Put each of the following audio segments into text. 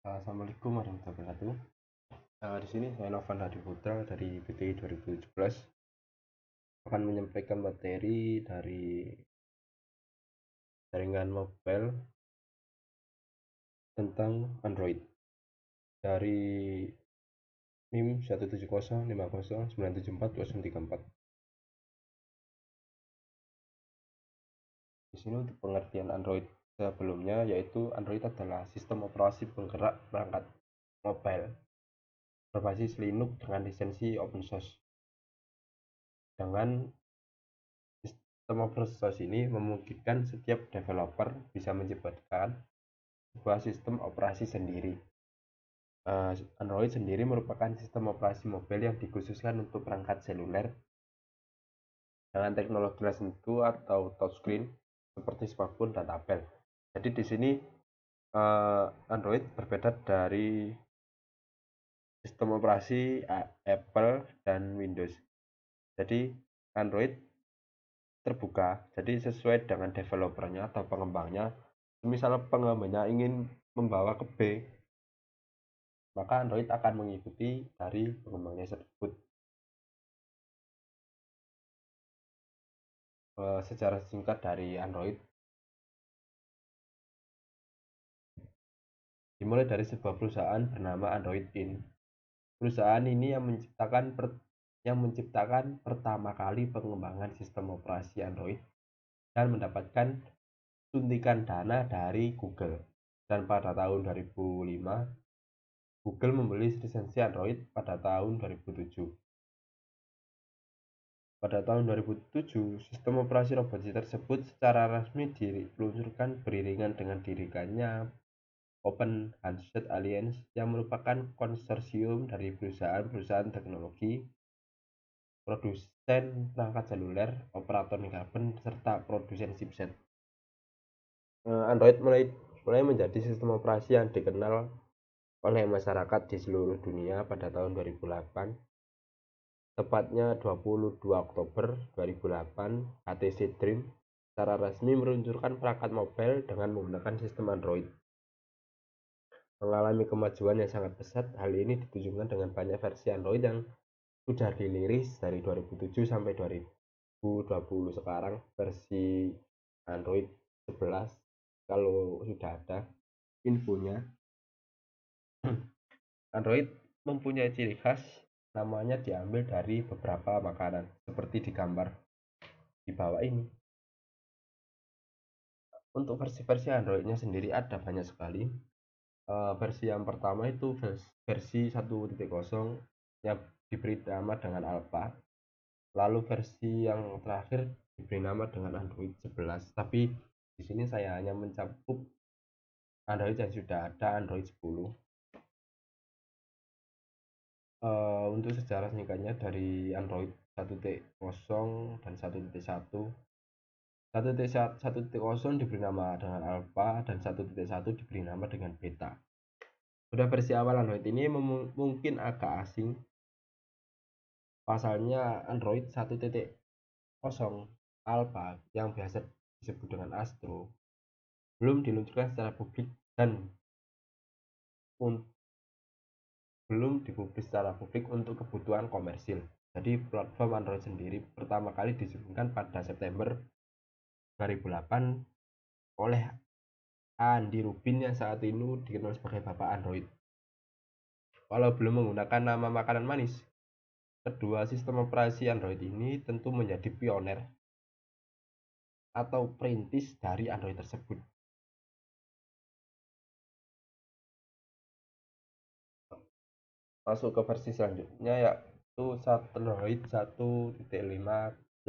Assalamualaikum warahmatullahi wabarakatuh. Di sini saya Novan Hadi Putra dari PTI 2017 akan menyampaikan materi dari jaringan mobile tentang Android dari NIM 17050974234. Di sini untuk pengertian Android sebelumnya, yaitu Android adalah sistem operasi penggerak perangkat mobile berbasis Linux dengan lisensi open source. Dengan sistem operasi ini memungkinkan setiap developer bisa menciptakan sebuah sistem operasi sendiri. Android sendiri merupakan sistem operasi mobile yang dikhususkan untuk perangkat seluler dengan teknologi sentuh atau touchscreen seperti smartphone dan tablet. Jadi di sini Android berbeda dari sistem operasi Apple dan Windows. Jadi Android terbuka, jadi sesuai dengan developernya atau pengembangnya. Misalnya pengembangnya ingin membawa ke B, maka Android akan mengikuti dari pengembangnya tersebut. Sejarah singkat dari Android dimulai dari sebuah perusahaan bernama Android Inc. Perusahaan ini yang menciptakan pertama kali pengembangan sistem operasi Android dan mendapatkan suntikan dana dari Google. Dan pada tahun 2005, Google membeli lisensi Android pada tahun 2007. Pada tahun 2007, sistem operasi robotik tersebut secara resmi diluncurkan beriringan dengan didirikannya Open Handset Alliance yang merupakan konsorsium dari perusahaan-perusahaan teknologi, produsen perangkat seluler, operator nirkabel, serta produsen chipset. Android mulai menjadi sistem operasi yang dikenal oleh masyarakat di seluruh dunia pada tahun 2008. Tepatnya 22 Oktober 2008, HTC Dream secara resmi meluncurkan perangkat mobile dengan menggunakan sistem Android. Mengalami kemajuan yang sangat pesat. Hal ini ditunjukkan dengan banyak versi Android yang sudah dirilis dari 2007 sampai 2020. Sekarang versi Android 11 kalau sudah ada infonya. Android mempunyai ciri khas, namanya diambil dari beberapa makanan seperti di gambar di bawah ini. Untuk versi-versi Androidnya sendiri ada banyak sekali. Versi yang pertama itu versi 1.0 yang diberi nama dengan Alpha. Lalu versi yang terakhir diberi nama dengan Android 11. Tapi di sini saya hanya mencakup Android yang sudah ada, Android 10. Untuk sejarah singkatnya dari Android 1.0 dan 1.1. 1.0 diberi nama dengan Alpha dan 1.1 diberi nama dengan Beta. Pada versi awal Android ini mungkin agak asing. Pasalnya Android 1.0 Alpha yang biasa disebut dengan Astro belum diluncurkan secara publik dan belum dipublis secara publik untuk kebutuhan komersil. Jadi platform Android sendiri pertama kali disuguhkan pada September 2008 oleh Andy Rubin yang saat ini dikenal sebagai Bapak Android. Walau belum menggunakan nama makanan manis, kedua sistem operasi Android ini tentu menjadi pioner atau perintis dari Android tersebut. Masuk ke versi selanjutnya, yaitu Android 1.5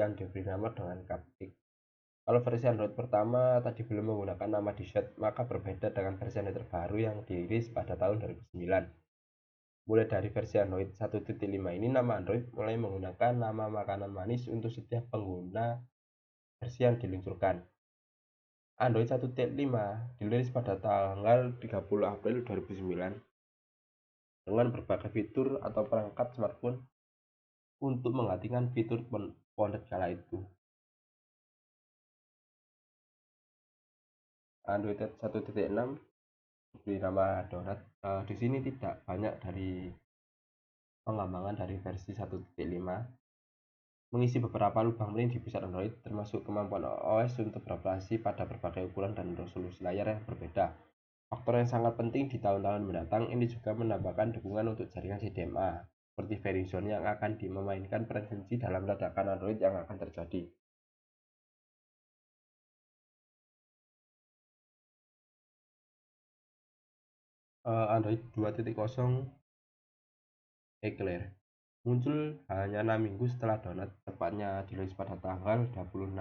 yang diberi nama dengan Cupcake. Kalau versi Android pertama tadi belum menggunakan nama Dessert, maka berbeda dengan versi Android terbaru yang dirilis pada tahun 2009. Mulai dari versi Android 1.5 ini, nama Android mulai menggunakan nama makanan manis untuk setiap pengguna versi yang diluncurkan. Android 1.5 dirilis pada tanggal 30 April 2009 dengan berbagai fitur atau perangkat smartphone untuk menggantikan fitur ponsel kala itu. Android 1.6 diberi nama Donut. Di sini tidak banyak dari pengembangan dari versi 1.5, mengisi beberapa lubang mini di pusat Android, termasuk kemampuan OS untuk beroperasi pada berbagai ukuran dan resolusi layar yang berbeda. Faktor yang sangat penting di tahun-tahun mendatang ini juga menambahkan dukungan untuk jaringan CDMA, seperti Verizon yang akan memainkan peran kunci dalam ledakan Android yang akan terjadi. Android 2.0 Eclair muncul hanya 6 minggu setelah Donut, tepatnya dirilis pada tanggal 26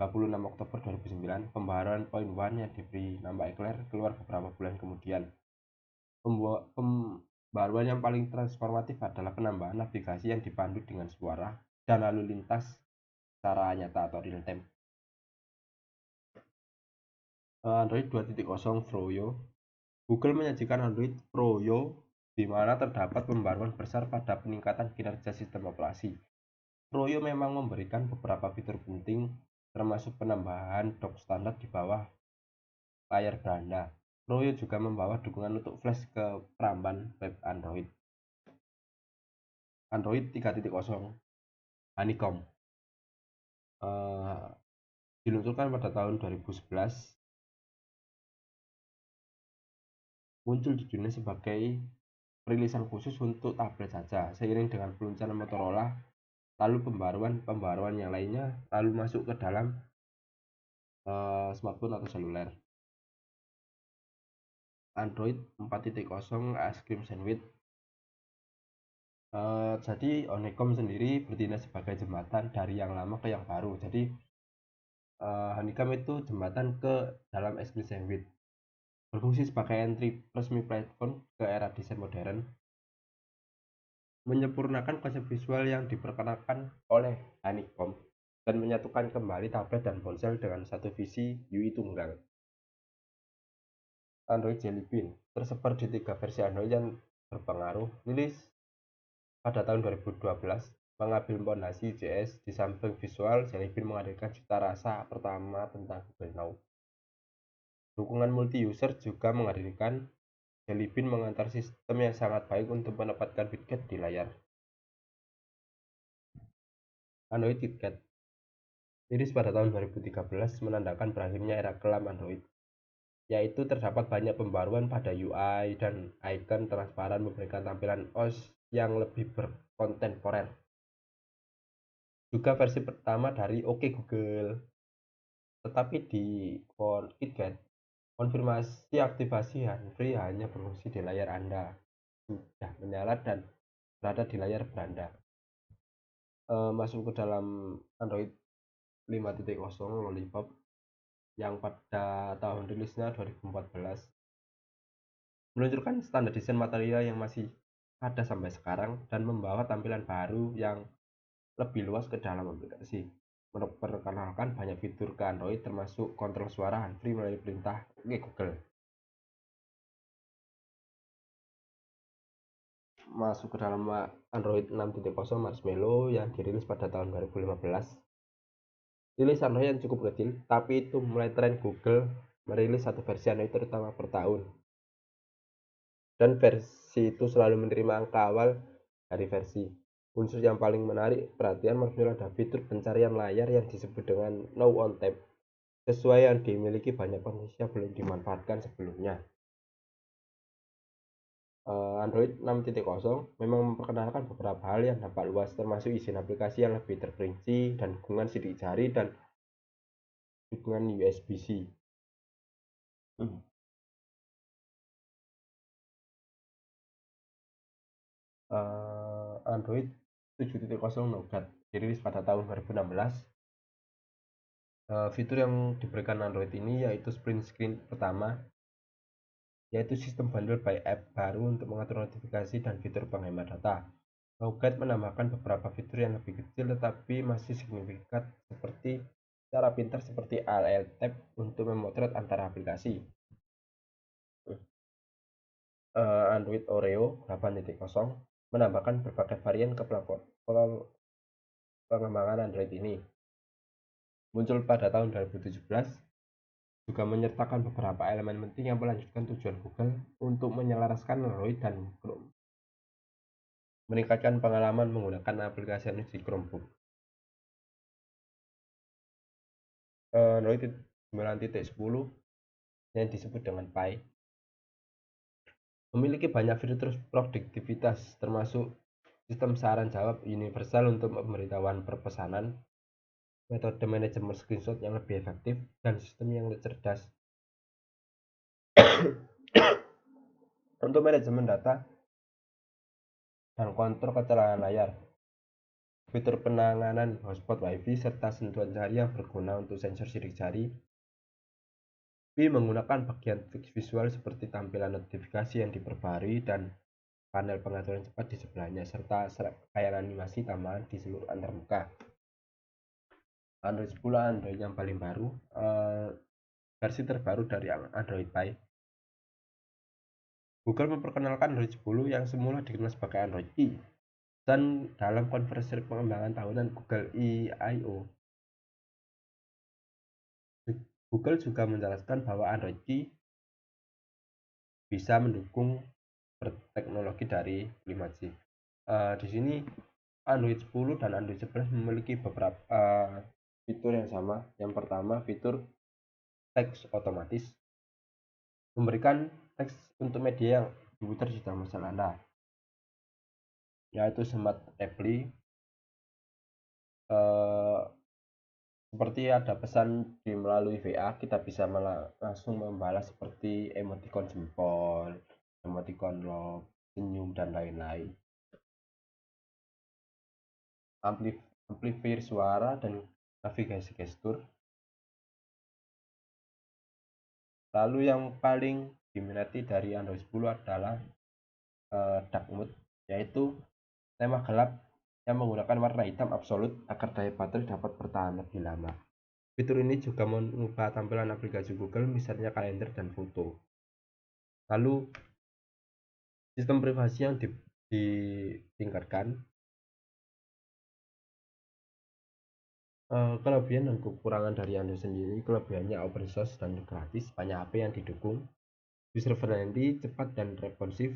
Oktober 2009. Pembaharuan Point One yang diberi nama Eclair keluar beberapa bulan kemudian. Pembaruan yang paling transformatif adalah penambahan navigasi yang dipandu dengan suara dan lalu lintas secara nyata atau real time. Android 2.0 Froyo. Google menyajikan Android Froyo di mana terdapat pembaruan besar pada peningkatan kinerja sistem operasi. Froyo memang memberikan beberapa fitur penting, termasuk penambahan dock standar di bawah layar beranda. Froyo juga membawa dukungan untuk flash ke peramban web Android. Android 3.0 Honeycomb diluncurkan pada tahun 2011, muncul di dunia sebagai perilisan khusus untuk tablet saja. Seiring dengan peluncuran Motorola, lalu pembaruan yang lainnya lalu masuk ke dalam smartphone atau seluler. Android 4.0 Ice Cream Sandwich. Jadi Honeycomb sendiri bertindak sebagai jembatan dari yang lama ke yang baru. Jadi Honeycomb itu jembatan ke dalam Ice Cream Sandwich, berfungsi sebagai entry resmi platform ke era desain modern, menyempurnakan konsep visual yang diperkenalkan oleh Honeycomb dan menyatukan kembali tablet dan ponsel dengan satu visi UI tunggal. Android Jelly Bean tersebar di 3 versi Android yang berpengaruh. Rilis pada tahun 2012, mengambil fondasi JS. Di samping visual, Jelly Bean menghadirkan cita rasa pertama tentang Google Now. Dukungan multi-user juga menghadirkan Jelly Bean mengantar sistem yang sangat baik untuk menempatkan widget di layar. Android KitKat rilis pada tahun 2013 menandakan berakhirnya era kelam Android, yaitu terdapat banyak pembaruan pada UI dan icon transparan memberikan tampilan OS yang lebih berkontemporer. Juga versi pertama dari OK Google. Tetapi di KitKat, konfirmasi aktivasi hands-free hanya berfungsi di layar Anda sudah menyala dan berada di layar beranda. Masuk ke dalam Android 5.0 Lollipop yang pada tahun rilisnya 2014 meluncurkan standar desain material yang masih ada sampai sekarang dan membawa tampilan baru yang lebih luas ke dalam aplikasi. Memperkenalkan banyak fitur ke Android termasuk kontrol suara hands-free melalui perintah Google. Masuk ke dalam Android 6.0 Marshmallow yang dirilis pada tahun 2015. Rilis Android yang cukup kecil, tapi itu mulai tren Google merilis satu versi Android terutama per tahun. Dan versi itu selalu menerima angka awal dari versi. Unsur yang paling menarik perhatian Marshmallow ada fitur pencarian layar yang disebut dengan Now on Tap, sesuai yang dimiliki banyak pengguna yang belum dimanfaatkan sebelumnya. Android 6.0 memang memperkenalkan beberapa hal yang dapat luas, termasuk izin aplikasi yang lebih terperinci dan dukungan sidik jari dan dukungan USB-C. Android 7.0 Nougat dirilis pada tahun 2016. Fitur yang diberikan Android ini yaitu sprint screen pertama, yaitu sistem bundle by app baru untuk mengatur notifikasi dan fitur penghemat data. Nougat menambahkan beberapa fitur yang lebih kecil tetapi masih signifikan, seperti cara pintar seperti ALL Tab untuk memotret antara aplikasi. Android Oreo 8.0 menambahkan berbagai varian ke platform pengembangan Android ini. Muncul pada tahun 2017 juga menyertakan beberapa elemen penting yang melanjutkan tujuan Google untuk menyelaraskan Android dan Chrome, meningkatkan pengalaman menggunakan aplikasi di Chromebook. Android 9.10 yang disebut dengan Pie memiliki banyak fitur produktivitas, termasuk sistem saran jawab universal untuk pemberitahuan perpesanan, metode manajemen screenshot yang lebih efektif, dan sistem yang lebih cerdas untuk manajemen data dan kontrol kecerahan layar. Fitur penanganan hotspot WiFi serta sentuhan jari yang berguna untuk sensor sidik jari. Menggunakan bagian teks visual seperti tampilan notifikasi yang diperbarui dan panel pengaturan cepat di sebelahnya, serta serangkaian animasi tambahan di seluruh antarmuka. Android 10 Android yang paling baru, versi terbaru dari Android Pie. Google memperkenalkan Android 10 yang semula dikenal sebagai Android E, dan dalam konferensi pengembangan tahunan Google I/O, Google juga menjelaskan bahwa Android Q bisa mendukung teknologi dari 5G. Di sini Android 10 dan Android 11 memiliki beberapa fitur yang sama. Yang pertama, fitur teks otomatis, memberikan teks untuk media yang diputar di dalam ponsel Anda, yaitu Smart Reply. Seperti ada pesan di melalui WA, kita bisa langsung membalas seperti emoticon jempol, emoticon love, senyum, dan lain-lain. Amplifier suara dan navigasi gestur. Lalu yang paling diminati dari Android 10 adalah dark mode, yaitu tema gelap yang menggunakan warna hitam absolut agar daya baterai dapat bertahan lebih lama. Fitur ini juga mengubah tampilan aplikasi Google, misalnya kalender dan foto. Lalu sistem privasi yang ditingkatkan. Kelebihan dan kekurangan dari Android sendiri. Kelebihannya open source dan gratis, banyak HP yang didukung, user friendly, cepat dan responsif,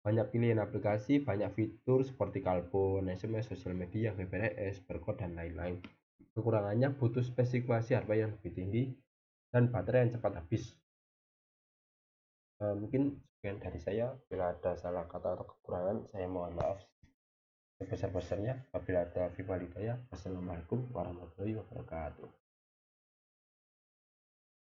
banyak pilihan aplikasi, banyak fitur seperti Kalpon, SMS, sosial media, GPS, barcode, dan lain-lain. Kekurangannya butuh spesifikasi hardware yang lebih tinggi dan baterai yang cepat habis. Mungkin sekian dari saya. Bila ada salah kata atau kekurangan, saya mohon maaf sebesar-besarnya. Apabila ada hidayah, wassalamualaikum warahmatullahi wabarakatuh.